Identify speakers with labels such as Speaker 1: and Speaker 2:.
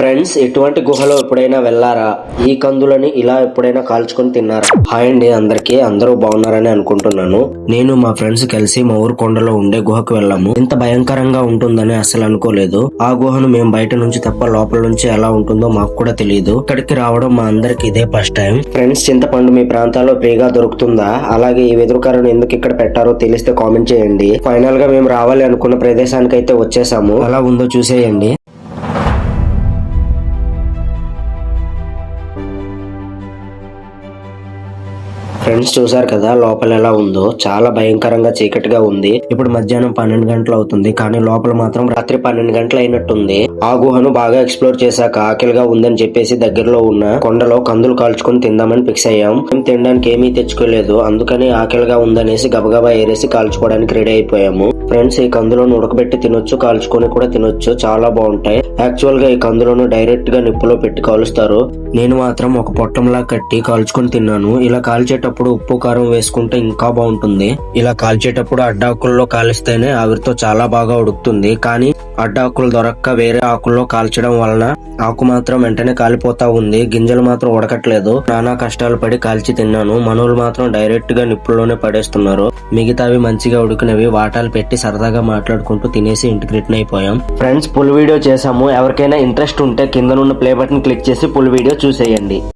Speaker 1: Friends, ఎటువంటి గుహలో ఎప్పుడైనా వెళ్ళారా? ఈ కందులని ఇలా ఎప్పుడైనా కాల్చుకొని తిన్నారా? హాయ్ అండి అందరికి, అందరూ బాగున్నారని అనుకుంటున్నాను. నేను మా ఫ్రెండ్స్ కలిసి మా ఊరు కొండలో ఉండే గుహకు వెళ్ళాము. ఇంత భయంకరంగా ఉంటుందని అసలు అనుకోలేదు. ఆ గుహను మేము బయట నుంచి తప్ప లోపల నుంచి ఎలా ఉంటుందో మాకు కూడా తెలియదు. ఇక్కడికి రావడం మా అందరికి ఇదే ఫస్ట్ టైం. ఫ్రెండ్స్, చింతపండు మీ ప్రాంతాల్లో ఫ్రీగా దొరుకుతుందా? అలాగే ఈ వెదురుకారను ఎందుకు ఇక్కడ పెట్టారో తెలిస్తే కామెంట్ చేయండి. ఫైనల్ గా మేము రావాలి అనుకున్న ప్రదేశానికి అయితే వచ్చేసాము. ఎలా ఉందో చూసేయండి. ఫ్రెండ్స్, చూసారు కదా లోపల ఎలా ఉందో. చాలా భయంకరంగా చీకటిగా ఉంది. ఇప్పుడు మధ్యాహ్నం 12 గంటలు అవుతుంది, కానీ లోపల మాత్రం రాత్రి 12 గంటలు అయినట్టుంది. ఆ గుహను బాగా ఎక్స్ప్లోర్ చేశాక ఆకలిగా ఉందని చెప్పేసి దగ్గరలో ఉన్న కొండలో కందులు కాల్చుకొని తిందామని ఫిక్స్ అయ్యాం. మేము తినడానికి ఏమీ తెచ్చుకోలేదు, అందుకని ఆకలిగా ఉందనేసి గబగబా ఏరేసి కాల్చుకోవడానికి రెడీ అయిపోయాము. ఫ్రెండ్స్, ఈ కందులను ఉడకబెట్టి తినొచ్చు, కాల్చుకొని కూడా తినొచ్చు. చాలా బాగుంటాయి. యాక్చువల్ గా ఈ కందులను డైరెక్ట్ గా నిప్పులో పెట్టి కాలుస్తారు. నేను మాత్రం ఒక పొట్టంలా కట్టి కాల్చుకొని తిన్నాను. ఇలా కాల్చేటప్పుడు ఉప్పు కారం వేసుకుంటే ఇంకా బాగుంటుంది. ఇలా కాల్చేటప్పుడు అడ్డాకుల్లో కాలిస్తేనే ఆవిరితో చాలా బాగా ఉడుకుతుంది. కానీ అడ్డాకులు దొరక్క వేరే ఆకుల్లో కాల్చడం వలన ఆకు మాత్రం వెంటనే కాలిపోతా ఉంది, గింజలు మాత్రం ఉడకట్లేదు. నానా కష్టాలు పడి కాల్చి తిన్నాను. మనోళ్ళు మాత్రం డైరెక్ట్ గా నిప్పుల్లోనే పడేస్తున్నారు. మిగతావి మంచిగా ఉడికినవి వాటాలు పెట్టి సరదాగా మాట్లాడుకుంటూ తినేసి ఇంటికి రిటర్న్ అయిపోయాం. ఫ్రెండ్స్, ఫుల్ వీడియో చేసాము. ఎవరికైనా ఇంట్రెస్ట్ ఉంటే కిందనున్న ప్లే బటన్ క్లిక్ చేసి ఫుల్ వీడియో చూసేయండి.